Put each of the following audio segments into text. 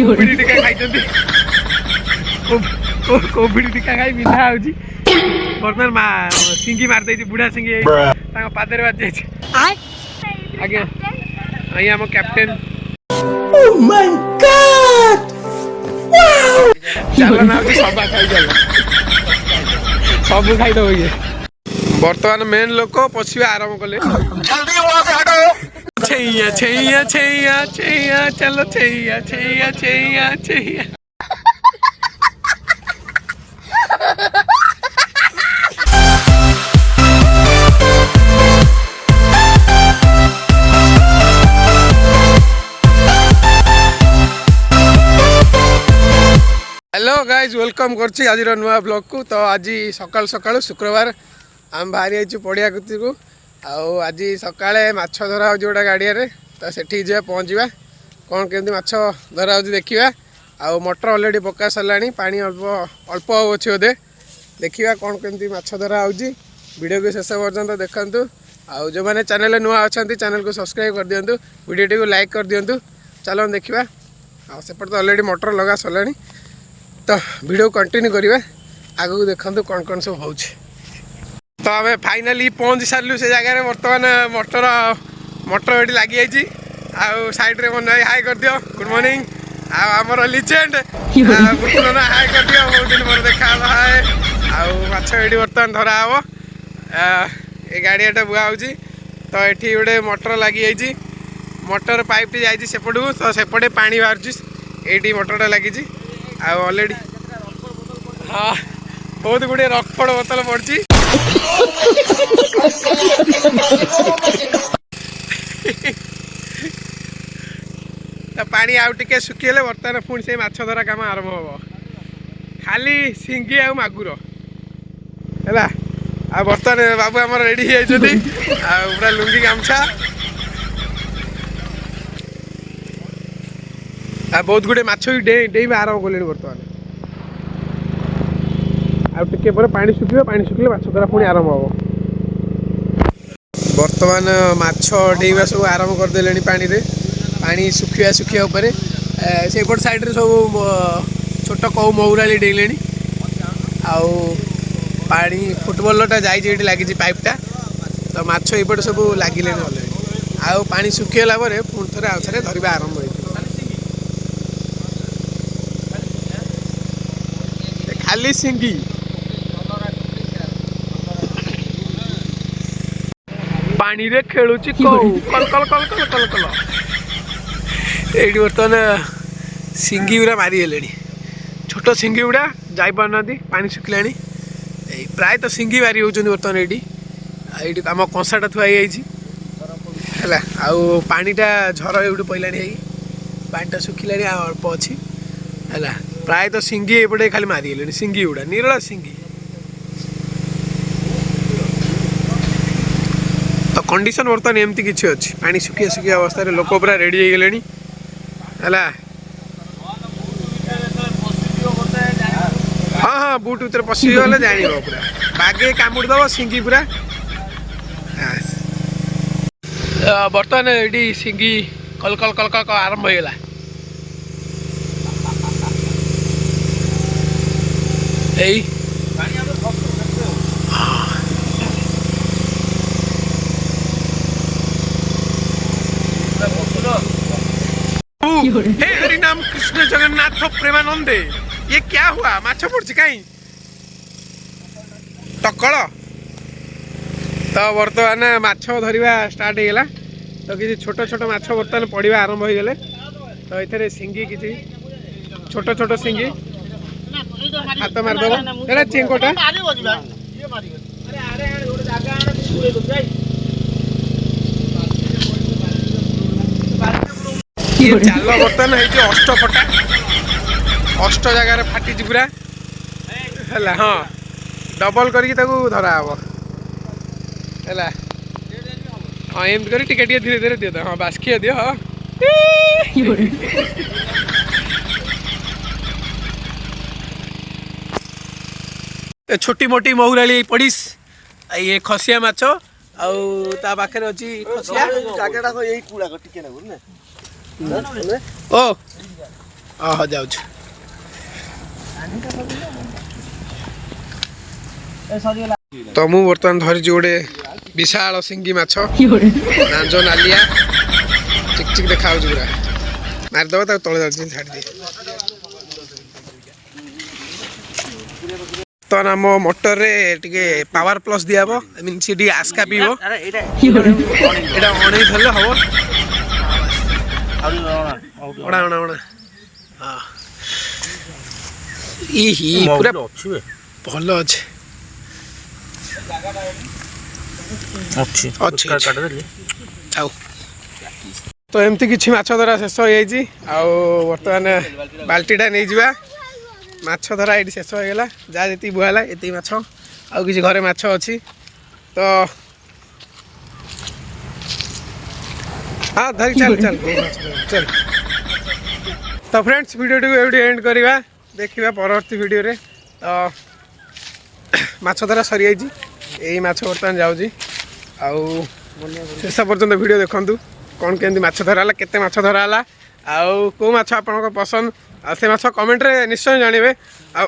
Covid टीका खाई Covid टीका खाई बिंधा होची बर्तमान सिंगी मार देछि बुढ़ा सिंगी पादरे बाज जाइछि आज्ञा आइया हम captain oh my God wow चलो ना सबा खाई चलो सब खाई दो ये बर्तमान मेन लोक पशिवा आरंभ कले जल्दी वहां से हटो छैया छैया छैया छैया चलो Chaiyya Chaiyya Chaiyya Chaiyya hello guys welcome करछि आज नुआ ब्लॉग को। तो आज सकाल सकाल शुक्रवार आम बाहरी आइछु पड़िया को आज सकाळे माछ धरा हो जोटा गाड़िया रे तो सेठी जे पहुँचवा कौन केमती माछ धरा हो देखा आ मटर ऑलरेडी पका सरलानी पानी अल्प अल्प अच्छे बोधे देखा कौन केमती माछ धरा हो वीडियो को शेष पर्यंत देखंतु आउ जो मैंने चैनल नुआ अच्छा चैनल को सब्सक्राइब कर दिंतु वीडियो को लाइक कर दिंतु चलो देखा सेपट तो ऑलरेडी मटर लगा सरलानी तो वीडियो कंटिन्यू करिवे आगु देखंतु कौन कौन सब हो तो आम फाइनाली पहुँच सारू से जगह बर्तमान मटर मटर ये लगी जाइए साइड रे मन हाई कर दियो गुड मॉर्निंग आमर लिजेंड बुटना हाई कर दियो बहुत दिन पर देखा हाय आछ ये बर्तमान धरा हम ये गाड़ियाटा बुआ हो तो ये गोटे मटर लगी जाइए मटर पाइप जाइए सेपटू तो सेपटे पानी बाहर ये मटरटा लगी ऑलरेडी हाँ बहुत गुड़े रक्फड़ बोतल पड़ी तो पानी आउ टिके सुखीले बर्तमान पुणी से माछ धरा काम आरंभ हम खाली सिंगी आ मागुर है बर्तमान बाबू आम रेडी पूरा लुंगी गामछा बहुत गुड़े माछ भी डेइबा आरंभ कले बर्तमान आगे पानी सुखिले माछ धरा पुणी आरंभ हम बर्तमान माछ डेइबा सब आरंभ करदे पानी रे पानी सुखिया सुखिया सेपट साइड रे सब छोट कौ मऊराली डेले आउ पानी फुटबॉलटा जाइए लगी पाइपटा तो माछ एपटे सब लगिले अलरेडी आउ पानी सुखीगला पुणी थे आउ थे धरवा आरंभ हो खाली सिंगी पानी रे खेलुची कौ कल कल कल कल कल कल ये बर्तमान सिंगी गुड़ा मारिगले छोट सिंगी गुड़ा जापार पानी सुखिला प्राय तो सिंगी मारी होती बर्तमान ये आम कंसाटा थुआई है पानीटा झर ये पड़ा पानीटा सुखिला अल्प अच्छी है प्राय तो सिंगी एपटे खाली मारिगले सिंगी गुड़ा निरला सिंगी तो कंडीशन बर्तमान एमती किसी अच्छी पानी सुखिया सुखिया अवस्था लोक पूरा रेडी हो गले है हाँ हाँ बुट भर पशिगले जान पूरा बागे कामुड़ दब सिंगी पूरा बर्तमान ये सिंगी कल कल कल कल आरंभ होगा हे हरि नाम कृष्ण जगन्नाथ प्रेमानंदे ये क्या हुआ माछ पड़ी कहीं टकल तो बर्तमान माछ धरवा स्टार्ट होगा तो किसी छोट छोट माछ बर्तमान पड़ा आरंभ हो गले तो ये सिंगी किसी छोट छोट सिंगी हाथ मारदेव एटा चेंकोटा जाल बर्तमान है अष्टफटा अष्ट जगार फाटी पूरा है हाँ डबल करके धरा हम है हाँ एम कर धीरे धीरे दिए हाँ बास्किया दियो हाँ छोटी मोटी महुराली पड़ीस ये खसिया माछ ता पाखे अच्छी खसिया ओ ହଁ ଯାଉଛି। ତ ମୁଁ ବର୍ତ୍ତମାନ ଧରିଛି ଗୋଟେ ବିଶାଳ ସିଙ୍ଗି ମାଛ, ନାଞ୍ଜ ନାଲିଆ ଚିକ୍ ଚିକ୍ ଦେଖାଯାଉଛି ପୁରା। ମାରିଦେବା ତାକୁ ତଳେ ଯାଉଛି ଛାଡ଼ିଦିଏ। ବର୍ତ୍ତମାନ ଆମ ମୋଟରରେ ଟିକେ ପାୱାର ପ୍ଲସ୍ ଦିଆହବ, ମିନ୍ ସେ ଟିକେ ଆସ୍କା ପିଇବ। ଏଇଟା ଅଣେଇ ଧରିଲେ ହବ। ଅଣା ଅଣା ଅଣା ହଁ ଇ ପୁରା ଭଲ ଅଛି। ଆଉ ତ ଏମିତି କିଛି ମାଛ ଧରା ଶେଷ ହେଇଯାଇଛି। ଆଉ ବର୍ତ୍ତମାନ ବାଲ୍ଟିଟା ନେଇଯିବା। ମାଛ ଧରା ଏଇଠି ଶେଷ ହେଇଗଲା। ଯାହା ଯେତିକି ବୁହା ହେଲା ଏତିକି ମାଛ, ଆଉ କିଛି ଘରେ ମାଛ ଅଛି। ତ ହଁ ଧରି ଚାଲ ଚାଲ ଚାଲ। ତ ଫ୍ରେଣ୍ଡସ୍ ଭିଡ଼ିଓଟିକୁ ଏଇଠି ଏଣ୍ଡ କରିବା। ଦେଖିବା ପରବର୍ତ୍ତୀ ଭିଡ଼ିଓରେ। ତ ମାଛ ଧରା ସରିଯାଇଛି। ଏଇ ମାଛ ବର୍ତ୍ତମାନ ଯାଉଛି। ଆଉ ଶେଷ ପର୍ଯ୍ୟନ୍ତ ଭିଡ଼ିଓ ଦେଖନ୍ତୁ, କ'ଣ କେମିତି ମାଛ ଧରା ହେଲା, କେତେ ମାଛ ଧରା ହେଲା, ଆଉ କେଉଁ ମାଛ ଆପଣଙ୍କ ପସନ୍ଦ, ଆଉ ସେ ମାଛ କମେଣ୍ଟରେ ନିଶ୍ଚୟ ଜାଣିବେ। ଆଉ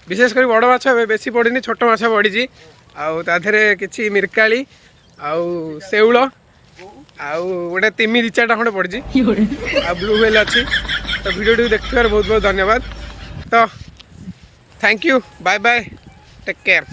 ବିଶେଷ କରି ବଡ଼ ମାଛ ଏବେ ବେଶୀ ପଡ଼ିନି, ଛୋଟ ମାଛ ପଡ଼ିଛି। ଆଉ ତା ଦେହରେ କିଛି ମିରକାଳି ଆଉ ଶେଉଳ ଆଉ ଗୋଟେ ତିମି 2-4ଟା ଖଣ୍ଡେ ପଡ଼ିଛି, ଆଉ ବ୍ଲୁ ହ୍ୱେଲ୍ ଅଛି। ତ ଭିଡ଼ିଓଟିକୁ ଦେଖିଥିବାରୁ ବହୁତ ବହୁତ ଧନ୍ୟବାଦ। ତ thank you, bye bye, take care.